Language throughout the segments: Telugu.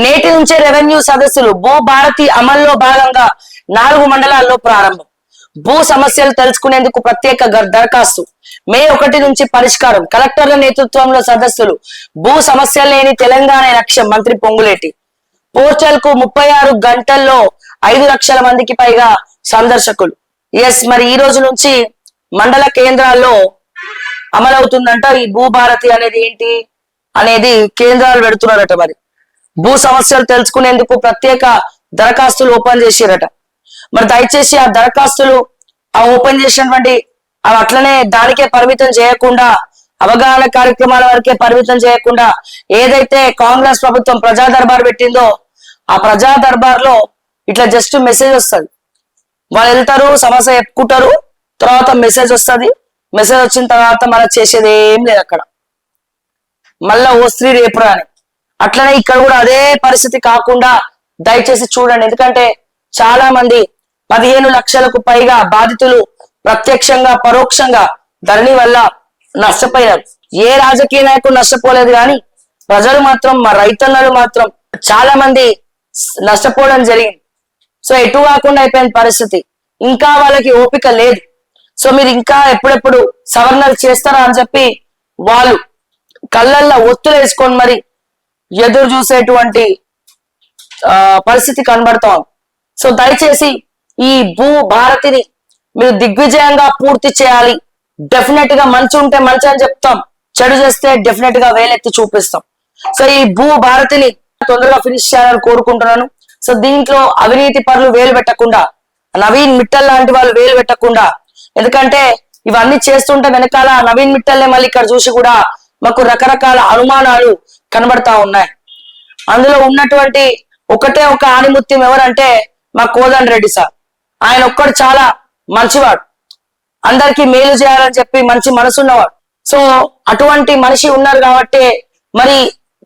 నేటి నుంచే రెవెన్యూ సదస్సులు భూ భారతి అమల్లో భాగంగా 4 మండలాల్లో ప్రారంభం. భూ సమస్యలు తెలుసుకునేందుకు ప్రత్యేక దరఖాస్తు. మే 1 నుంచి పరిష్కారం. కలెక్టర్ల నేతృత్వంలో సదస్సులు. భూ సమస్యలు లేని తెలంగాణ లక్ష్యం మంత్రి పొంగులేటి. పోర్టల్ కు 36 గంటల్లో 5 లక్షల మందికి పైగా సందర్శకులు. మరి ఈ రోజు నుంచి మండల కేంద్రాల్లో అమలవుతుందంట ఈ భూభారతి అనేది. ఏంటి అనేది కేంద్రాలు పెడుతున్నారట. మరి భూ సమస్యలు తెలుసుకునేందుకు ప్రత్యేక దరఖాస్తులు ఓపెన్ చేసిరట. మరి దయచేసి ఆ దరఖాస్తులు ఓపెన్ చేసినటువంటి అవి అట్లనే దానికే పరిమితం చేయకుండా, అవగాహన కార్యక్రమాల వరకే పరిమితం చేయకుండా, ఏదైతే కాంగ్రెస్ ప్రభుత్వం ప్రజా దర్బార్ పెట్టిందో ఆ ప్రజా దర్బార్ లో ఇట్లా జస్ట్ మెసేజ్ వస్తుంది. వాళ్ళు వెళ్తారు, సమస్య చెప్పుకుంటారు, తర్వాత మెసేజ్ వస్తుంది. మెసేజ్ వచ్చిన తర్వాత మళ్ళీ చేసేది ఏం లేదు అక్కడ. మళ్ళా ఓ స్త్రీ రేపురా అని. అట్లనే ఇక్కడ కూడా అదే పరిస్థితి కాకుండా దయచేసి చూడండి. ఎందుకంటే చాలా మంది 15 లక్షలకు పైగా బాధితులు ప్రత్యక్షంగా పరోక్షంగా ధరణి వల్ల నష్టపోయారు. ఏ రాజకీయ నాయకుడు నష్టపోలేదు, కానీ ప్రజలు మాత్రం, మా రైతన్నలు మాత్రం చాలా మంది నష్టపోవడం జరిగింది. సో ఎటు కాకుండా అయిపోయిన పరిస్థితి. ఇంకా వాళ్ళకి ఓపిక లేదు. సో మీరు ఇంకా ఎప్పుడెప్పుడు సవరణలు చేస్తారా అని చెప్పి వాళ్ళు కళ్ళల్లో ఒత్తులు వేసుకొని మరి ఎదురు చూసేటువంటి పరిస్థితి కనబడతాం. సో దయచేసి ఈ భూ భారతిని మీరు దిగ్విజయంగా పూర్తి చేయాలి. డెఫినెట్ గా మంచి ఉంటే మంచి అని చెప్తాం, చెడు చేస్తే డెఫినెట్ గా వేలెత్తి చూపిస్తాం. సో ఈ భూ భారతిని తొందరగా ఫినిష్ చేయాలని కోరుకుంటున్నాను. సో దీంట్లో అవినీతి పరులు వేలు పెట్టకుండా, నవీన్ మిట్టల్ లాంటి వాళ్ళు వేలు పెట్టకుండా, ఎందుకంటే ఇవన్నీ చేస్తుంటే వెనకాల నవీన్ మిట్టల్నే మళ్ళీ ఇక్కడ చూసి కూడా మాకు రకరకాల అనుమానాలు కనబడతా ఉన్నాయి. అందులో ఉన్నటువంటి ఒకటే ఒక ఆణిముత్యం ఎవరంటే మా కోదండ రెడ్డి సార్. ఆయన ఒక్కడు చాలా మంచివాడు, అందరికీ మేలు చేయాలని చెప్పి మంచి మనసున్నవాడు. సో అటువంటి మనిషి ఉన్నారు కాబట్టి మరి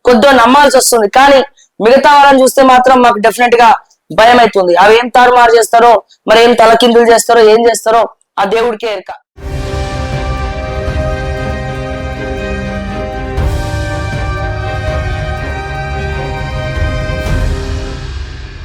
కొద్దిగా నమ్మాల్సి వస్తుంది. కానీ మిగతా వాళ్ళని చూస్తే మాత్రం మాకు డెఫినెట్ గా భయం అవుతుంది. అవి ఏం తారుమారు చేస్తారో, మరి ఏం తలకిందులు చేస్తారో, ఏం చేస్తారో ఆ దేవుడికే ఎరక.